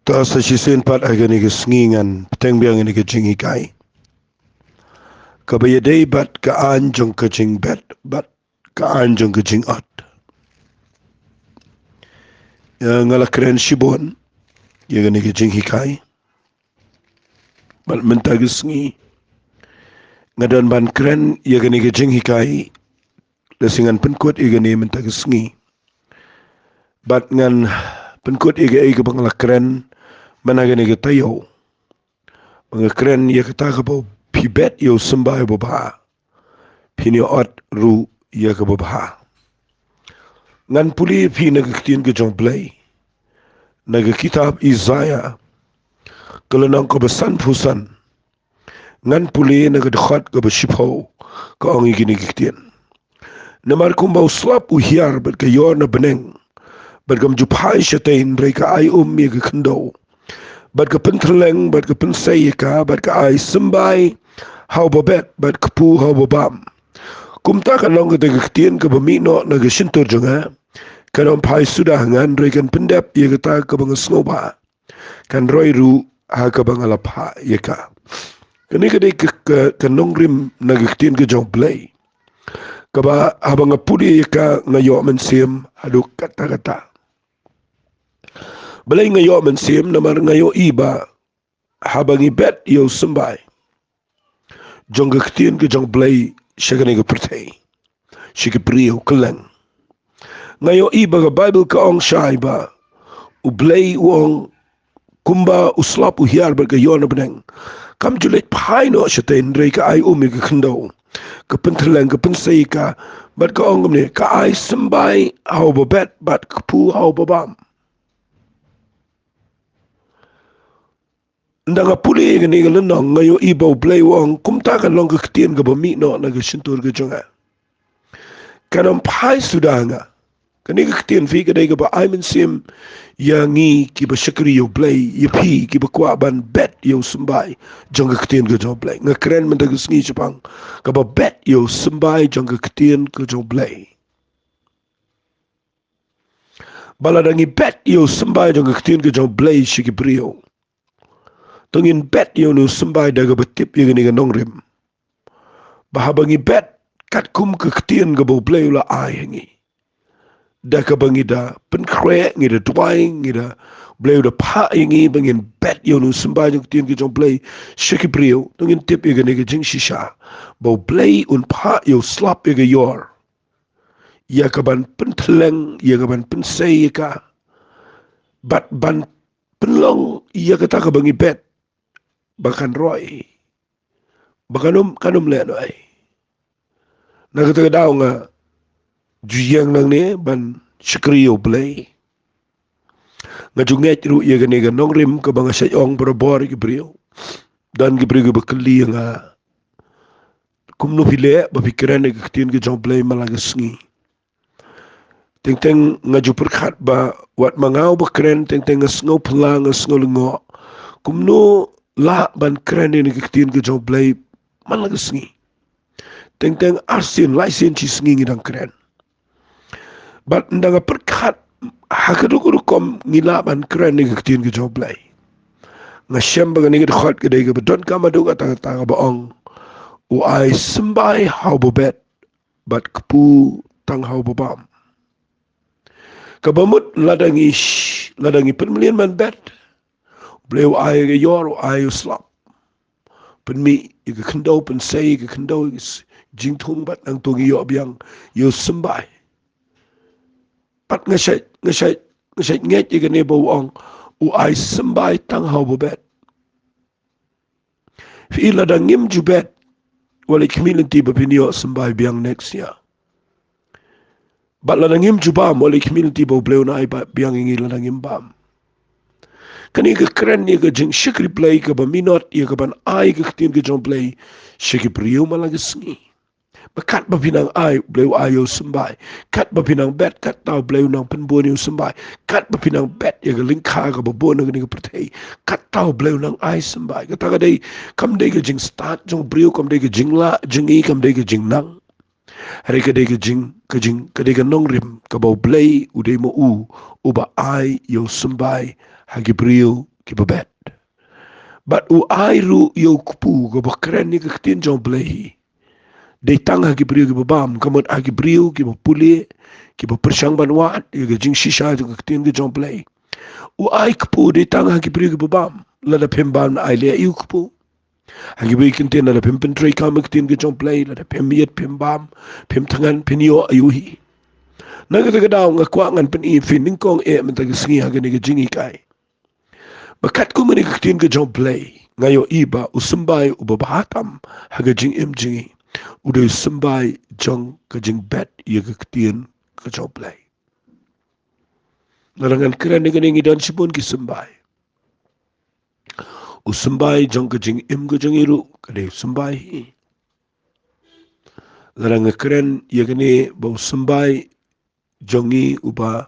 Ta sa sisen pat agani ke sngingan peteng biang ini ke jingi kai. Kabayadei bat ka anjong ke jing bet bat ka anjong ke jing at. Ngala keren shibon ya gani ke jingi kai. Bat mentag sngi ngadan ban keren ya gani ke jingi kai. Lesingan penkut ya gani mentag sngi. Bat ngan penkut ya gani ke bangla keren managani ke tayo. Keren ya kata ke bau pibet yo sembah bo ba. Pini ot ru ya ke bo ba. Ngan puli pi nagkitin ke jong play. Kitab Isaiah kalau nang ko besan fusan. Ngan puli nagdekhat ke besipau ke ongi gini kitin. Namar Kumba uslap uhiar ber ke yor na beneng. Ber ke mjupai syatain mereka ai ya ke kendau. Ber ke penteleng ber ke pensai ka ber ke ai sembai hau babet ber ke pu hau babam. Kumta kan long ke kitin ke bemino na sintur jonga. Kalau pai sudah ngan rekan pendap ia kata ke bang snoba kan roi ru ha ke bang alapa ia ka kini ke nongrim nagiktin ke jong play ke ba abang apudi ia ka ngayo mensim adu kata belai ngayo mensim namar ngayo iba habang ibet yo sembai jong giktin ke jong play syagani ke pertai syiki priyo keleng ngayo iba ke Bible ke ong syai ba ublay uong Kumba uslap uhiar berke yon beneng kam julet pai no syatain rei ka ai ke kendau ke penteleng ke pensai ka bat ka ong ne ka ai sembai hau babet bat kepu hau babam ndang apuli ke ni lenong ngayo iba ublay uong kumta kan long ke ketien ke bami no na ke sintur ke jonga kanam pai sudah nga kani ketien fi kedai ke ba ai mensim yang ngi ki ba syakri yo play ye pi ki ba kwa ban bet yo sembai jong ke ketien ke jong play ngakren men dagus ngi Jepang ka ba bet yo sembai jong ke ketien ke jong play baladangi bet yo sembai jong ke ketien ke jong play syiki brio tungin bet yo no sembai daga betip ye ni nongrim bahabangi bet kat kum ke ketien ke bo play la ai ngi da ka bangida penkre ngida tuai ngida bleu da pa ingi bangin bet yo nu semba jong tien ki jong play shiki brio tungin tip ye ge jing shisha bo play un pa yo slap ye yor ya ka ban penteleng ya ka ban pensei ka bat ban penlong ya ka ta ka bangi bet bakan roy kanum le no ai na ka ta daw nga juyang nang ne ban shikriyo play ngajunget ru ye gane nong rim ke banga sayong berabor ke brio dan ke brio bekeli nga kumno pile ba pikiran ke ketien ke jong play malagasngi teng ngaju perkhat ba wat mangau ba keren teng ngasngo pelang ngasngo lengo kumno la ban keren ni ke ketien ke jong play malagasngi teng arsin laisen ci sngi ngidang keren bat ndanga perkhat hakadukuru kom ngilaban keren ni ketien ke joblay ngasem baga ni khot ke dei ke bedon kamadu kata kata baong u ai sembai hau bobet bat kepu tang hau bobam kabamut ladangi penmelian man bet bleu ai ke yor ai slap penmi ke kendau pensei ke kendau jingtung bat nang togi yo biang yo sembai pat ngasai nget ye ne bo ong u ai sembai tang hau bobet fi la dangim jubet wali community bapinio sembai biang next year bat la dangim jubam wali community bo bleu na ai biang ingi la dangim bam kani ke keren ni ke jing shikri play ke ba minot ye ke ban ai ke tin ke jong play shikri priu malagasngi Kat bapinang ai bleu ayo sembai. Kat bapinang bet kat tau bleu nang penbon yo sembai. Kat bapinang bet ya lingka ka babon nang ni pertai. Kat tau bleu nang ai sembai. Kata ka dei kam dei ke jing start jong brio kam dei ke jing la jing i kam dei ke jing nang. Hari ka dei ke jing ka dei ke nong rim ka bau blei u dei mo u ba ai yo sembai hagi brio ki babet. But u airu yo kupu go bakren ni kaktin jong play. Dei tang hagi brio ki babam, kamot hagi brio ki bapuli, ki bapersang banwat, yo ga jing shisha jo kaktin ki jong play. U ai kupu dei tang hagi brio ki babam, lada pembam na ai le yu kupu. Hagi brio kintin lada pempentray kam kaktin ki jong play, lada pemiyat pembam, pemtangan penio ayuhi. Nagadaw nga kwa ngan pen i Phin ningkong mentagisngi hagi ni jing hikai. Bakat ko mani kaktin ki jong play. Ngayo iba usambay ubabahatam haga jing jingi. Udah usambay jong ka jing bet iya kaktin ka jong play. Narangan keren ni ganing idan sibon ki sambay. Usambay jong ka jing ka jong iru kada usambay hi. Narangan keren iya gani ba usambay jongi uba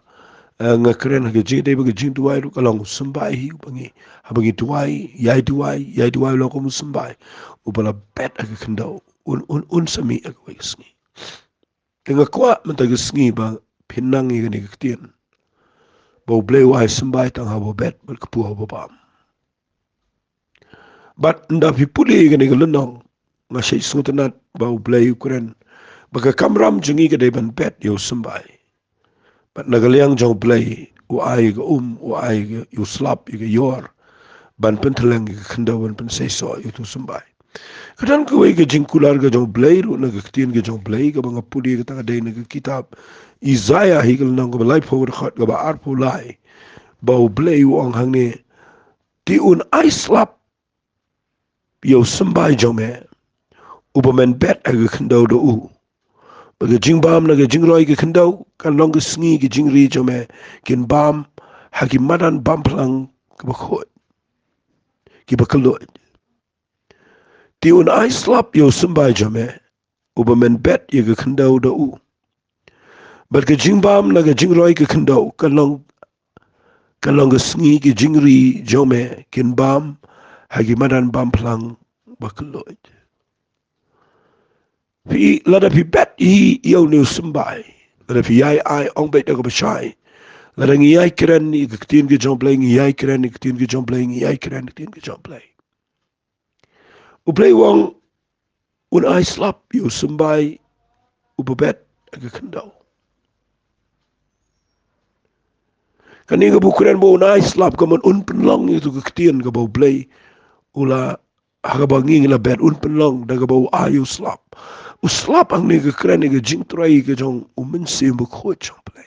nga keren haga jing day baga jing tuwai ru kalong usambay hi ubangi habangi tuwai yai tuwai lo ko usambay ubala bet haga kandaw un sami aga wagisngi. Nga kwa mentagisngi ba pinang i gani kaktin. Bau blay wai sambay tang habo bet berkepu habo pam. But nda pipuli gani galunong nga shay suntanat bau blay ukuran baka kamram jungi gadai ban bet yo sambay. But nagaliang jong blay u ai ga u ai ga yu slap yu ga yor ban pentelang ga kandaw ban pen say so yu tu sambay. Kadang kawai ga jing kular ga jong blay ru na ga katin ga jong blay ga banga puli ga tanga day na ga kitab Isaiah higal nang ga balay po ga khat ga ba arpo lay bau blay u ang hang ni ti un ai slap yo sambay jong me ubamen bet aga kandaw do u baga jing bam na ga jing roy ga kandaw kan long ga sngi ga jing ri jong me kin bam haki madan bam plang ga ba khot ki ba kalot ti un ai slap yo sambay jong me ubamen bet ye ga kandaw do u but ga jing bam na ga jing roy ga kandaw kan long ga sngi ga jing ri jong me kin bam hagi madan bam plang ba kalot Pi lada pi bet I yo ni sambay. Lada pi yai ai ong bet ako bashay. Lada ngi yai keren ni kaktin ki jong play ngi yai keren ni kaktin ki jong play ngi yai keren ni kaktin ki jong play. U play wong un ai slap yo sambay u bet aga kandaw. Kani nga bukuran mo un ai slap kamon un penlong ito kaktin ka bau play ula hagabangi la bet un penlong daga bau ayu slap. Uslap ang nega keren nega jing trai ke jong umensi mbukho jong play.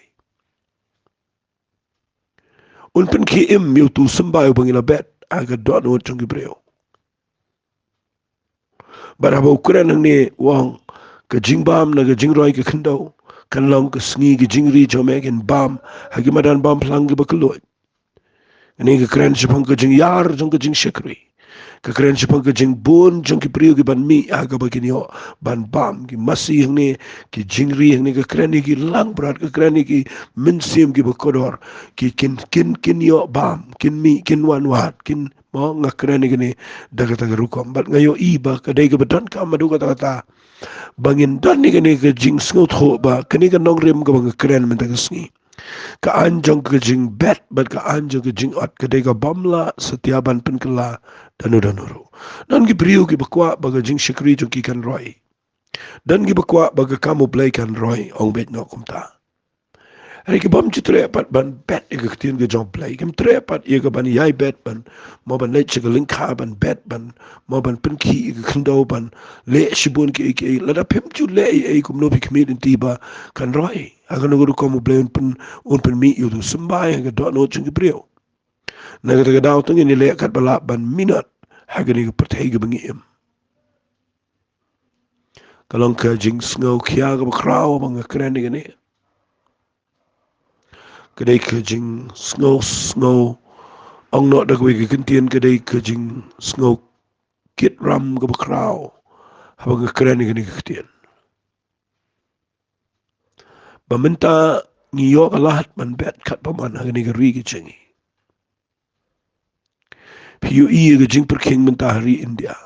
Unpen ki im miu tu sembay bangila bet aga don o jong gibreo. Baraba keren ang ni wang ke jing bam naga jing roi ke kendaw kan long ke sngi ke jing ri jong megin bam hagi madan bam plang ke bakaloi. Ini ke keren sepang ke jing yar jong ke jing shikri. Kekeren sepang ke jing bun jong ki priu ki ban mi aga bagini ho ban bam ki masi yang ni ki jingri yang ni kekeren ni ki lang berat kekeren ni ki mensim ki bekodor ki kin yo bam kin mi kin wan wat kin mo ngakeren ni gini daga daga rukom bat ngayo iba kadai ke bedan ka madu kata kata bangin dan ni gini ke jing sngot ho ba kini ke nong rim ke bang kekeren mentang sngi ka anjong ke jing bet bat ka anjong ke jing ot kadai ka bamla setiaban penkela danu dan gi priu gi bakwa baga jing shikri jo ki kan roi dan gi bakwa baga kamu play kan roi ong bet no kumta hari ki bam chitre pat ban bet e gaktin ge jong play kim tre pat e ga ban yai bet ban mo ban le chig link ha ban bet ban mo ban pin ki ge khindo ban le shibun ki la da pim chu le e kum no bi kmit ti ba kan roi aga no ru komu play un pen mi yu du sumbai ga do no jing gi priu naga daw tungi ni le kat bala ban minat hagani ga pertai ga bangi im kalong ka jing sngo kya ga bakraw bang kren ni gani kadai ka jing sngo ong no da ga ga kintien kadai ka jing sngo kit ram ga bakraw habang kren ni gani kitien baminta ngiyo lahat man bet kat paman hagani ga ri ga jingi piu I ga jing per king minta hari India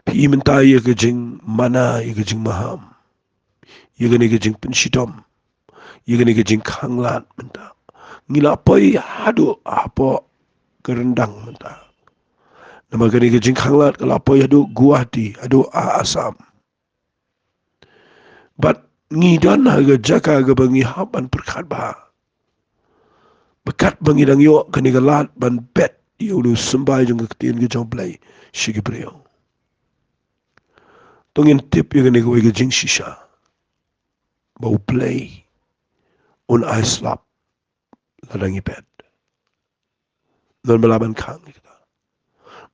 Pi minta ia ke jing mana ia ke jing maham. Ia ke ni ke jing pensitom. Ia ke ni ke jing kanglat minta. Ngila poi hadu apa kerendang mentah. Nama kini ke jing khanglat kalapo adu Guwahati, adu Assam. But ngidan haga jaka haga bangi haban perkat bah. Bekat bangi dang yo kini galat ban bet yo lu sembai jong ketien ke jong play shigi brio. Tongin tip yo kini ke jing shisha. Bau play on ice slap ladangi bed. Non balaban kang kita.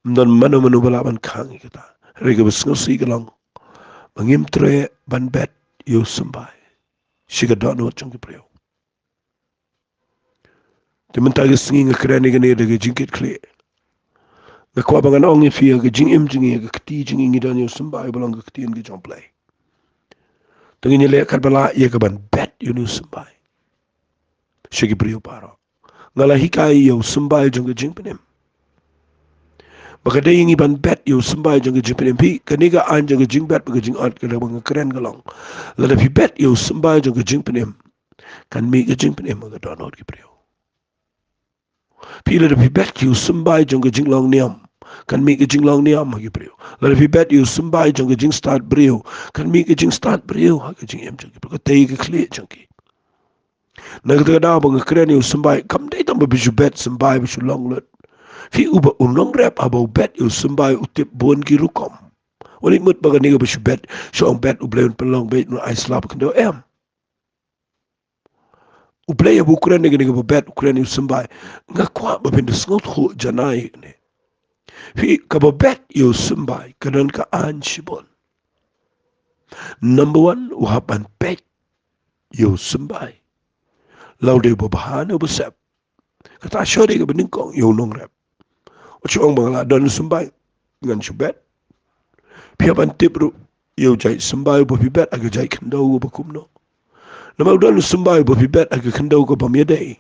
Non manu balaban kang kita. Rega besngosi galang. Mangim tre ban bet yo sembai. Shiga dono jong brio. Tementagi singi ngekrani gani ada jingkit kle. Ngakwa bangan ong fi ga jing im jingi ga kti jingi ngidan yo sembai balang ga kti ngi jong play. Tengini le kar bala ye ga ban bet yo nu sembai. Shigi brio paro. Ngala hikai yo sembai jong ga jing penem. Baka day ngi ban bet yo sembai jong ga jing penem pi kaniga an jong ga jing bet ga jing art ga bang kren galong. Lada pi bet yo sembai jong ga jing penem. Kan mi ga jing penem ga donot gi brio. Pila da pi bet you sembai jong ga jing long niam kan mi ga jing long niam hagi brio. La da pi bet you sembai jong ga jing start brio kan mi ga jing start brio hagi jing em jong ga tei ga kle jong ki. Na ga da bang kren you sembai kam dei tamba bi bet sembai bi long lut. Fi uba unong rep abo bet you sembai utip bon ki rukom. Wali mut baga ni ga bi bet so bet ubleun pelong bet no ai slap kan do em. Uplaya bukuran ni gani bet ukuran ni sembai ngakwa babinda sngot ho janai ni fi kababet yo sembai kanan ka an shibon. Number 1 uhapan pet yo sembai laude babahana besep kata syori ka beningkong yo nong rep ochong bangala don sembai ngan shubet piapan tipru yo jai sembai bo bet aga jai kendo bakumno. Nama udah lu sembai bo bet aga kendo ko pamiadai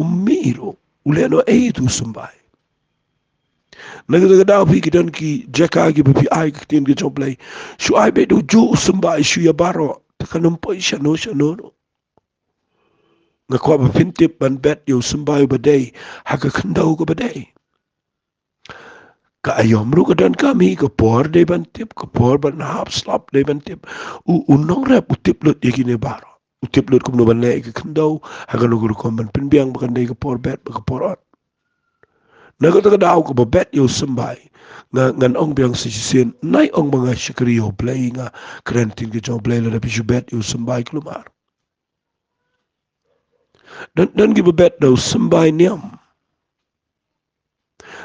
miro uleno tu sembai. Naga daw pi kidan ki jaka ki bi ai kitin ki joblay shu ai be do ju sembai shu ya baro takanum po shano no. Ngakwa ba pintip ban bet yo sembai ba day haka kendo ko ba day. Ka ayom ru kadan kami ka por de ban tip ka por ban hap slap de ban tip unong rep utip lut yekine baro. Utip lut kum no ban le ka kendo haka no ko ban pinbiang ba kan de ka por bet ba ka por on. Naga daw ko ba bet yo sembai ngan ong biang sisien nai ong mga shikriyo play nga krentin ki jong play la bi bet yo sembai klumar. Dan gi ba bet daw sembai niam.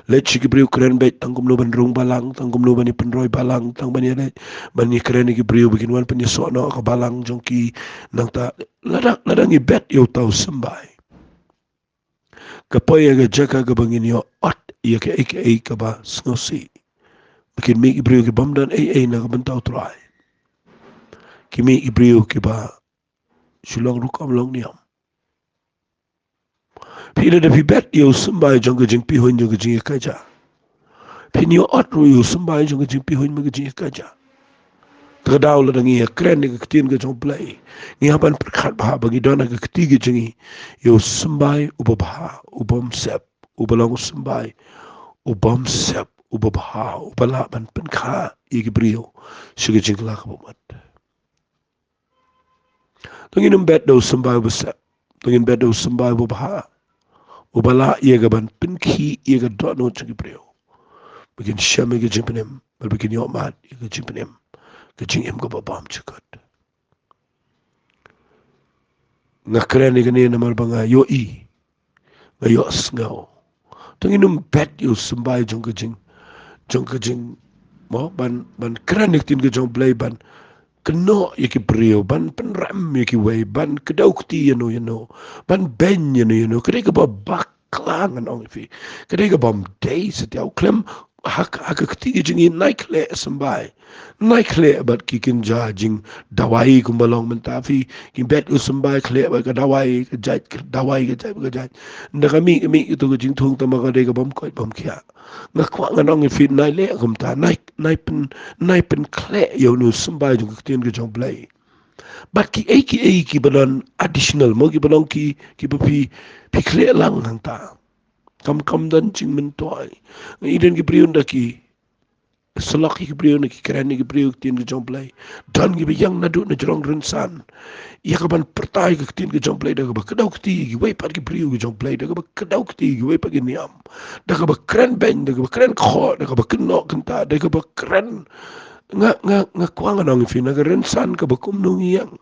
Let shikriyo kren bet tangkum no ban rung balang tangkum no ban penroy balang tang ban yele ban ni kren gi briyo bikin wan pen so no ka balang jong ki nang ta ladang gi bet yo taw sembai. Kapoy aga jaka ga bangin yo ot iya ka ka ba sngosi. Bikin mi ibriyo ki bamdan na kabantao try. Kimi ibriyo ki ba sulong rukam long niam. Pila da pi bet yo sembai jong ga jing pihoin jong ga jing kaja. Pin yo ot ru yo sembai jong ga jing pihoin ma ga jing kaja. Tagadaw la dangi kren ni ka tin ga jong play. Ngi haban perkat bah bagi dona ga ketiga jengi yo sembai ubabha ubam sep ubalong sembai ubam sep ubabha ubala ban penkha igi brio shiga jingla ka bumat. Tungin bet do sembai ubasep tungin bet do sembai ubabha ubala iga ban penkhi iga dono jing brio. Begin shame ga jimpenem begin yo mat iga jimpenem ga jingem ga babam chikot. Ngakren ni gani namar banga yo ngayo sngaw. Tungin bet yo sembai jong ga jing mo ban kren ni tin ga jong play ban keno yaki brio ban penram yaki way ban kedaukti ban ben kadai ka ba baklang an ong fi kadai ka bam day setiau klem hak ketiga jingi naik le sembai naik le bat kikin jajing dawai kumbalong mentafi kin bet sembai kle ba ka dawai ka jaj dawai ka jaj ndakami itu ka jing thung tama ka dai ka bam koi bam kya ngakwa nganong fi nai le kumta nai pen kle yo nu sembai jung kitin ka jong play bat ki balon additional mo ki balong ki bapi kle lang hang ta kam dan jing mentoy iden ki priun daki selak ki priun ki keren ki priun tin ki jomplay dan ki yang nadu na jrong rensan ia kaban pertai ke tin ke jomplay da ka kedau kti ki wei pat ki priu ki jomplay da ka kedau kti ki wei pat ki niam da ka keren ben da ka keren kho da ka kenok kenta da ka keren nga kwang anong Phin na rensan ka bakum nung yang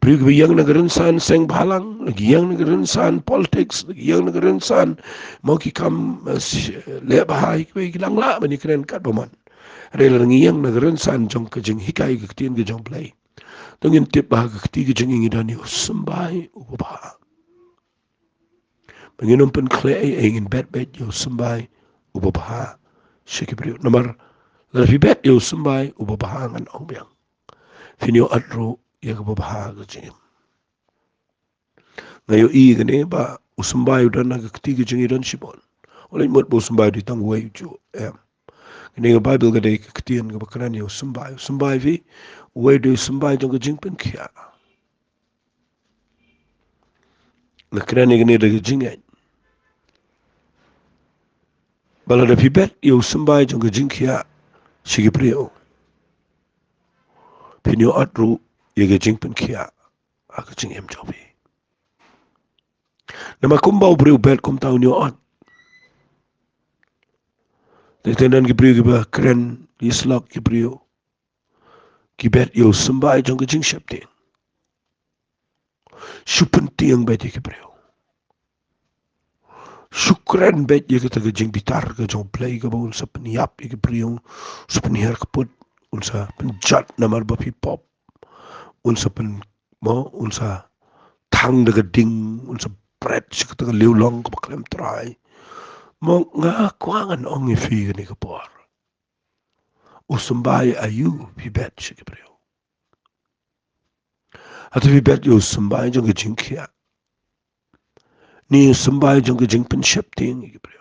priu ki yang na rensan seng balang lagi yang na rensan politics lagi yang na rensan mau ki kam le bahai ki lang la mani keren kat baman rela ngi yang na rensan jong ka jing hikai ki tin ki jomplay tungin tip bah ketiga jenging idani sembai ubah. Penginom pen kle ingin bet yo sembai ubah. Shikibri nomor lebih bet yo sembai ubah ngan ong biang. Finio adro ya ubah ke jengim. Ngayo I gane ba usembai udan na ketiga jenging dan sibon. Oleh mut bo sembai di tang wei jo em. Kini ke Bible gade ketian ke bakaran yo sembai. Sembai vi wei do sembai jong ke jeng pen kia. Na kerana gane da jengai. Bala da pibet yo sembai jong ke jeng kia. Shigibrio. Pinyo atru ye jing pen kia. Aka jing em jobi. Nama Kumba ubriu bet kum tau nyo at. Tetenan gibriu giba keren islak gibriu. Gibet yo sembai jong ke jing shep ting. Supen tiang bet ye gibriu. Sukren bet ye kita ke jing bitar ke jong play ke bawul sa peniap ye gibriu. Sa penihar kaput. Unsa penjat namar bapi pop. Unsa pen mo unsa tang de ding unsa bread kita ke liu long ke baklem try. Mo nga kwangan ong ifi ni kapor. Usambai ayu pibet shikibriu. Atu pibet yo sambai jong ke jingkia. Ni sambai jong ke jing penship ting ikibriu.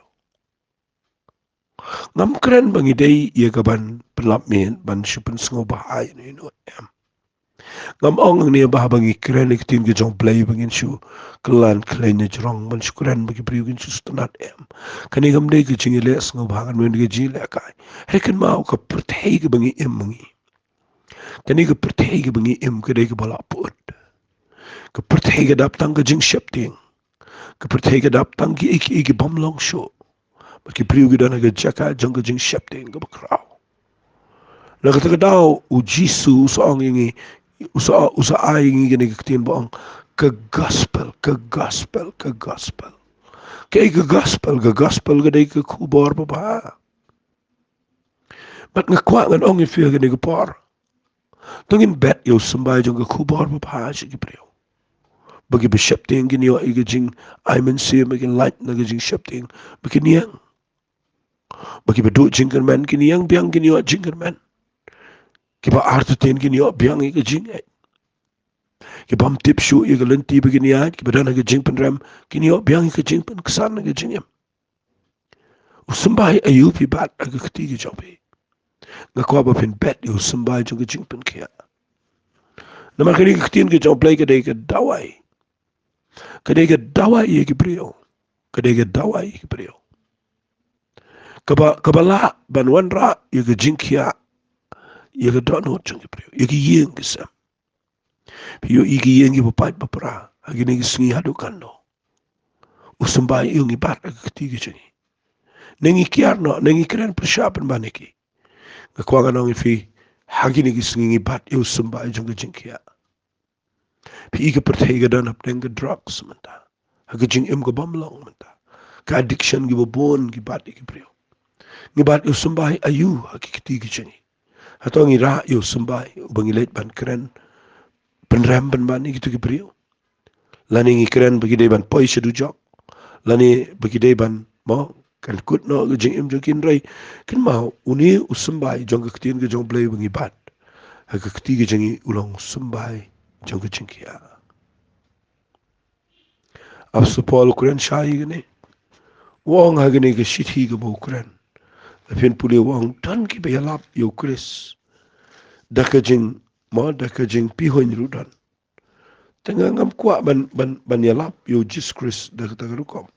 Ngam keren bangi day ia kaban penlapmin ban shupen sengo bahai ni no em. Ngam ong ni bah bangi keren ikitin ke jong play bangin shu kelan klenya jerong ban syukuran bagi priu gin shu stanat em. Kani ngam day ke jingi le sengo bahagan men ke jingi le kai. Hekan mau ka pertei ke bangi em bangi. Kani ke pertei ke bangi em ke day ke bala put. Ke pertei ke dap tang ke jing shep ting. Ke pertei ke dap tang ki iki bam long show. Bagi priu ke dana ke jaka jong ke jing shep ting ke bakrau. Na kata ke dau ujisu soang ingi usa ai ingi gini ke tin boang ke gospel ke gospel ke gospel. Ke gospel ke day ke kubor bapa. Mat ngakwa ngan ong ifir gini ke por. Tungin bet yo sembai jong ke kubor bapa si ke priu. Bagi bersyap ting gini wa iga jing aiman siya makin light na jing syap ting makin yang. Bagi berduk jingkan man gini yang biang gini wa jingkan man. Kiba artu tin gini wa biang iga jing ay. Kiba am tip syu iga lenti begini ay. Kiba dan iga jing pen ram gini wa biang iga jing pen kesan iga jing yam. Usambay ayu pi bat aga ketiga jobi. Ngakwa ba pin bet yu usambay jong jing pen kia. Nama kini ketin ke jong play kadai ke dawai. Kadai ke dawai ye ki priyo. Kadai ke dawai ye ki priyo. Kabala banwan ra ye ke jing kia. Ye ke don hot jong ki priyo. Ye ki yeng ki sam. Piyo ye ki yeng ki papai papara. Hagi ne ki singi hadu kando. Usambay yung ibat aga ketiga jongi. Nengi kiar no. Nengi keren persyapan baniki. Ngakwa nong ifi. Hagi ne ki singi ibat yu usambay jong jing kia. Pi ke pertega dan ap deng ke drugs menta. Hagi jing im ke bamlong menta. Ke addiction ki babon ki bat ki priyo. Ngi bat yu sembah ayu hagi ketiga jengi. Atau ngi ra yu sembah ubangi leit ban keren penram ban gitu ki priyo. Lani ngi keren bagi day ban poi sedu jok. Lani bagi day ban mo kan kut no jing im jokin rai. Kin mau uni usembah jong ke ketin ke jong play bangi bat. Hagi ketiga jengi ulang sembah jong ke jengkia. Apsu Paul keren syai gini. Wong hagi ni ke shithi ke bau keren. Phin puli wang tan ki bayalap yo Chris. Daka jing pihon rudan. Tengah ngam kuat ban yalap yo Jesus Christ dah kata rukom.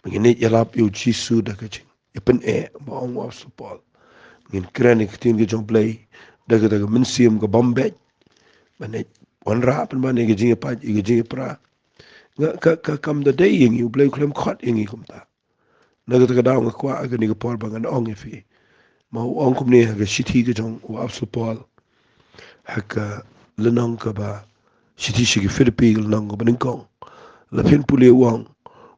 Menginit yalap yo Jesus dah kecing. Ipen baong wa support. Ngin keren ni ketin ke jong play dah kata mensiam ke bombet. Manet wanra pen ban ke jing pa ke jing pra. Nga ka kam the day yang you play klem khot yang i kumta. Dah kata daw nga kuat ke ni ke por bangan ong ifi. Mau ong kum ni ke city ke jong wa support. Haka lenong ka ba Siti sigi Filipino nang beningkong. Lapin puli wang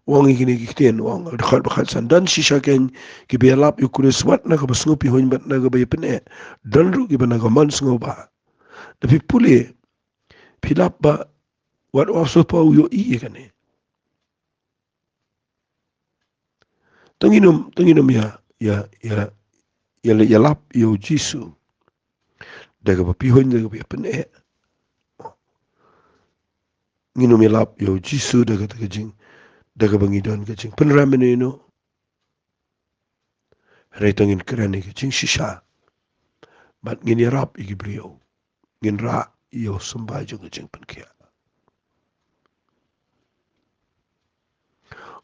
ikini kiktian wang dekat dekat san dan sisa ken ki bialap yukure swat na ka basngopi hoin bat na ka bay pene dan ru ki bana ka man sngoba. Tapi puli pilap ba wat waso pa yo i kane. Tanginum ya lap yo jisu. Daga ba pihoin daga bay pene. Nginum ya lap yo jisu daga jing daga bangidon kecing penramene no retangin keren kecing sisa bat ngin yarap igi beliau ngin ra yo sembah jong kecing penkia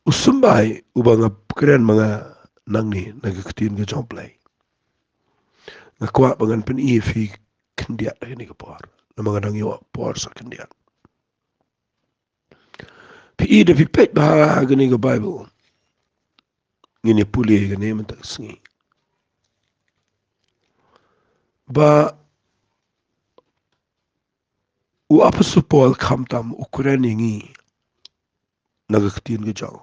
usembah ubang keren mga nang ni nagaketin ke jomplay ngakwa bangan pen fi kendiat ni ke por na mga nang yo por sa kendiat pi de pi pet bah gani ke bible ngini puli gani mentak sengi ba u apa supol kamtam ukuran ngi nagaketin ke jong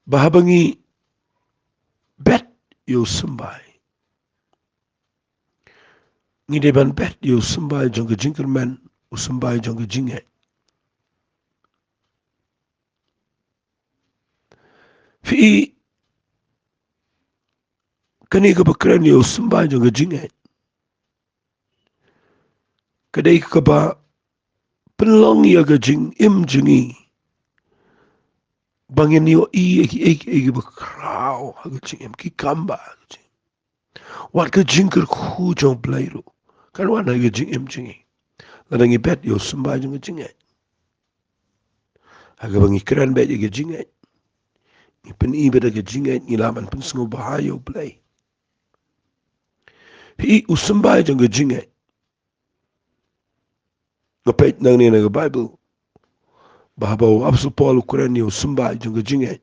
bahabangi bet yo sembah ngide ban bet yo sembah jong ke jingkerman u sembah jong ke jinget fi kani ka bakran yo sembah jong ke jinget kadai ka ba penlong ya ke jing im jingi bangin yo i bakrao ha ke jing im ki kamba wat ke jingker khu jong blairu kan wana ke jing im jingi ladangi bet yo sembah jong ke jinget ha ke bangi kran bet ke jinget ni pen i bet ke jinget ni laman pen sngo bahayo blai hi usembah jong ke jinget ngapet nang ni na ke bible bahabaw apsu Paul ukuran yo sembah jong ke jinget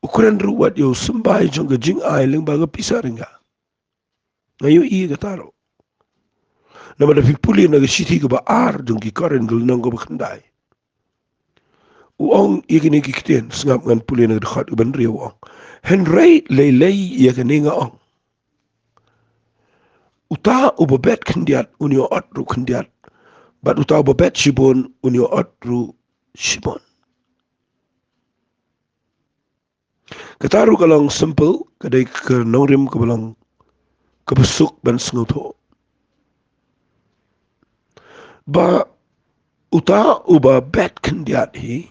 ukuran ruwat yo sembah jong ke jing ai leng baga pisar nga ngayo i ga taro na mada pipuli na ke siti ke ba ar jong ki karen gel nang ko bakandai uong ikini kikten sngap ngan puli na dekat uban riyo uong henry lei ya ke ninga ong uta ubabet kendiat unyo atru kendiat bat uta ubabet shibon unyo atru shibon kataru kalang simple kadai ke nongrim ke balang kebesuk ban senguto ba uta uba bet kendiat hi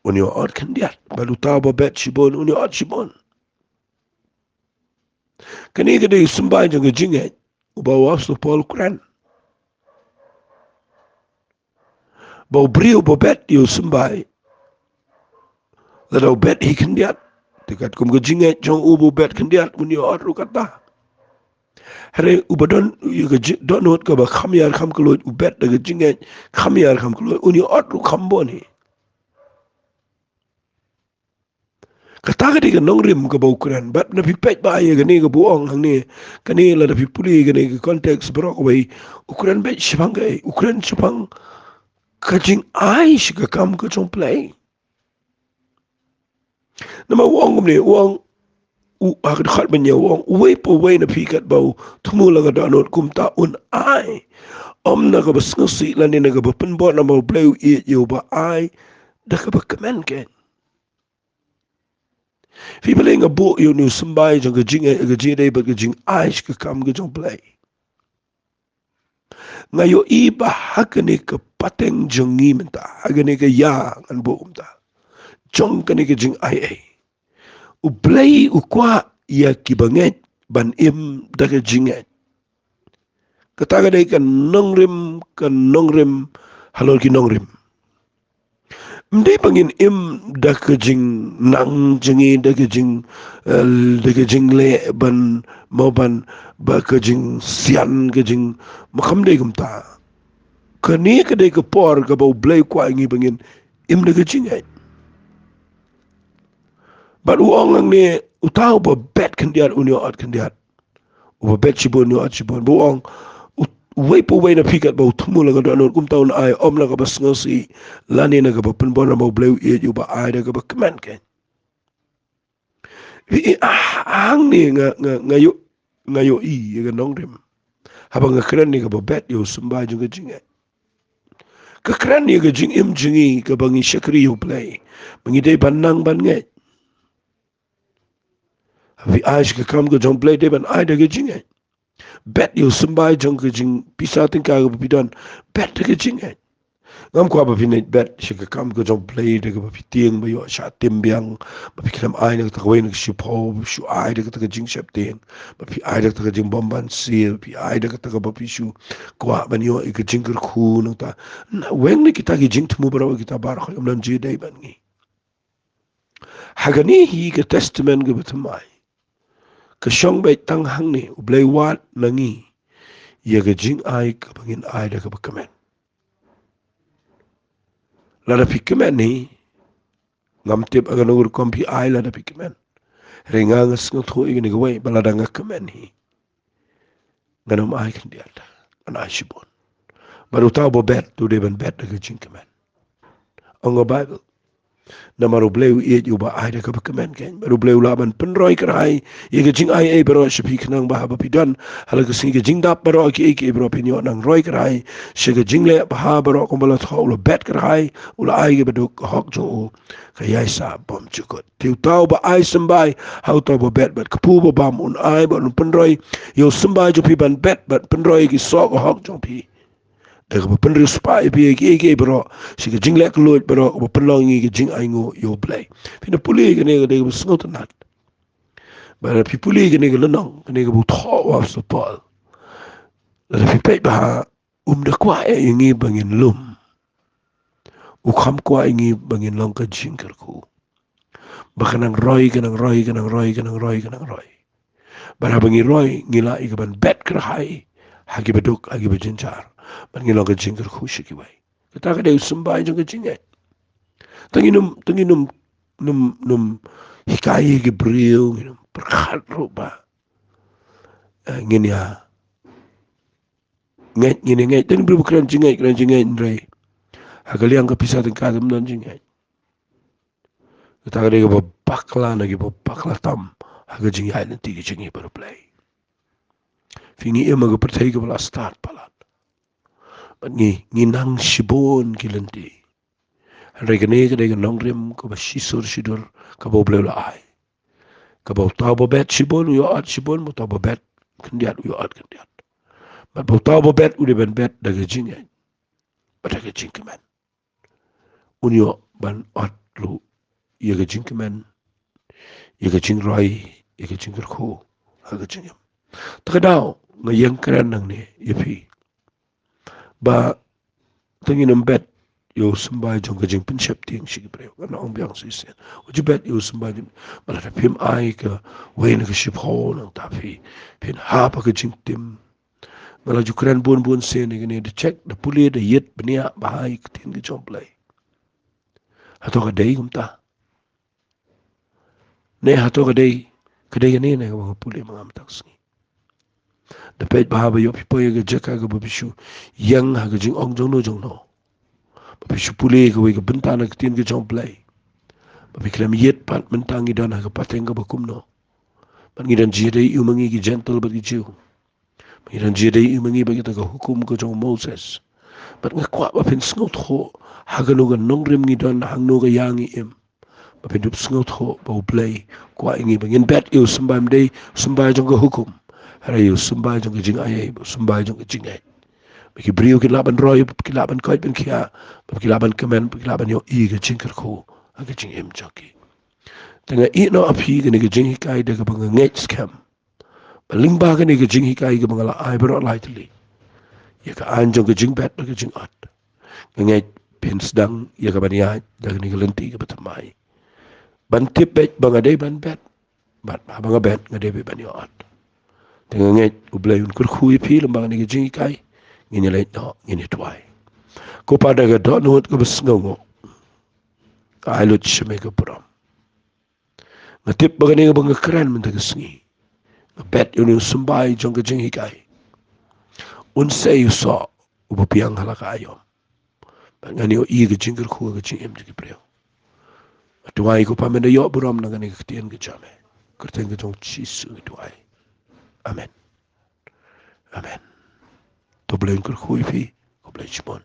unyo at kendiat ba uta uba bet shibon unyo at shibon kani kadai sembah jang jinget uba wasu Paul Quran ba brio uba bet yo sembah lalu bet hi kendiat dekat kum jinget jong ubu bet kendiat unyo at rukata Hare ubadon yuga donot ka ba khamyar kham kloy ubet daga jinget khamyar kham kloy uni otru khamboni kataga diga nongrim ka ba ukuran bat na pipet ba ya gani ka buong hang ni kani la da pipuli gani ka konteks brok wai ukuran bet shibang ga ukuran shibang kajing ai shiga kam ka chong play nama wong ni wong agad khat banya wong uwe po uwe na pikat bau tumula ga danot kumta un ai om na ka bas ngasi lan ni na ka penbo na mau bleu i yo ba ai da ka ba kemen ken fi bele nga bo yo nu sembai jong ka jing ga jing dai ba ka jing ai ka kam ga jong play nga yo i ba hakane ka pateng jong ni menta hakane ka ya ngan bo umta jong ka ni ka jing ai u play u kwa ya ki banget ban im da ka jinget Kataga day kan nongrim halol ki nongrim. Mde bangin da kejing nang jengi da kejing le ban mau ban ba kejing sian kejing makam day kumta. Kani ka day ka por ka bau blay kwa ingi bangin da kejing ay. But uong lang ni utaw ba bet kandiat unyo at kandiat. Uba bet sibon yo at sibon. Buong way po way na pikat ba utumo lang doon kum taon ay om lang ka ba si lani na ka ba penbon na mau blay iyo ba ay na ka ba kemen ken. Hang ni ngayo i ga nongrim. Habang ngakran ni ka ba bet yo sumba yung kajing ay. Kakran ni ka jing jingi ka bangi syakri yo play. Mangiday banang ban ngay. Habi ay ka kam ka jong play day ban ay da kajing ay. Bet yo sumbai jong kejing pisa tingka ga pidon bet de kejing ay ngam ko ba pinit bet shika kam ko jong play de ga pitieng ba yo sha timbiang ba pikram ai na ta wen shi po shu ai de ta kejing shep ten ba pi ai de ta kejing bomban sil pi ai de ta ba pi shu kwa ban yo kejing ker khu na ta wen ni kita kejing tmu baro kita bar kho lam ji dai ban ngi hagani hi ka testament ga batmai Kasyong bay tang hang ni ublay wat nangi ya gajing ay kabangin ay da kabakamen. Lada pikamen ni ngamtip agan ugur kompi ay lada pikamen. Ringangas ngot ho igni gaway balada nga kamen ni. Ganam ay kandiat an ay sibon. Baru tao bo bet tu deban bet da gajing kamen. Ang Bible na marubleu iet yu ba ay da kabakamen ken marubleu laban penroy kerai ye gajing ay baro shapi kenang ba ba pidan hala gasing gajing dap baro ki bro pinyo nang roy kerai she gajing le ba baro kumbala thau lo bet kerai ula ay ge baduk hok jo kayai sa bom chukot tiu tau ba ay sambai hau tau ba bet bat kapu ba bam un ay ba un penroy yo sambai jo pi ban bet bat penroy ki sok hok jo pi daga ba penri spai bi ki bro si gajing le kluit baro ba penlong ngi gajing ay ngo yo play pina puli ge ne daga sngot nat ba pi puli ge ne ge lonong ne ge bu tho wa so pol la pi pe ba da kwa e ngi bangin lum u kham kwa ngi bangin long ka jing ker ku ba kanang roy bara bangi roy ngila i ban bet ker hai hagi baduk hagi bajinjar ban ngila ka jingker khushi ki bai kita ka deu sumbai jong ka jingai tanginum num hikai ki brio nginum perkhat roba nginya ngai tan bru kran jingai ndrai hagaliang ka pisa tan ka dum non jingai kita ka deu bakla na ki bakla tam haga jingai nan ti jingai baru play fingi ema ga perthai ka bala start pala nginang sibon kilanti regane ka dega nongrim ko ba sidur ka bo bleu la ai ka bo tabo bet sibon yo at sibon mo tabo bet kandiat yo at kandiat ba bo tabo bet u de ben bet daga jinga ba daga jinkaman unyo ban at lu ye ga jinkaman ye ga jingroi ye ga jingrko ha ga jingam takadaw ngayang kran nang ne yepi ba tangin bet yo sambai jong ka jing pinchap ting shi breu na ong byang si sen uji bet yo sambai bala ta pim ai ka wen ka ship ho nang ta pin ha pa ka jing tim bala ju kran bon sen ne de check de puli de yet bnia ba ai tin ki jong play hato ka dei kumta ne hato ka dei ne ka puli mangam taksi the pet bahaba yo pipo ye jaka ga babishu yang ha ga jing ong jong no babishu pule ga we ga benta na tin ga jong play babikram yet pat mentang idan ha ga pateng ga bakum no ban gidan jide yu mangi gi gentle ba gi jiu gidan jide yu mangi ba gi ta ga hukum ga jong Moses bat nga kwa ba pin sngot ho ha ga no ga nongrim gi don hang no ga yangi im ba pin dup sngot ho ba play kwa ingi ba ngin bet yu sambam dei sambay jong ga hukum harayu sumbai jong jing ayai sumbai jong jing ai bagi brio ki laban roy ki laban koi ben kia ki laban kemen ki laban yo i ga jing ker ko ga jing em joki tanga i no api ga ne ga jing kai de ga bang ngai scam baling ba ga ne ga jing kai ga bang la ai bro lai tli ya ka anjong ke jing bet ke jing at ngai Phin sedang ya ka bania dah ni gelenti ke betamai ban tip bet bangade ban bet bat banga bet ngade be bania at dengan ngai ublay un kur khui phi lembang ni ke jing kai ngini lai no ngini tuai ko pada ga do nut ko bes ngongo ai lut shme ko pram ngatip bagani ga banga keren men ta sngi bet yun sumbai jong ke jing kai un sei so ubu piang halaka ayom ngani o i ke jing ko ke jing em ke preo tuai ko pamenda yo buram na ngani ke tien ke chame kerten ke jong chi su tuai amen amen to blen kur khui phi ko blen chmon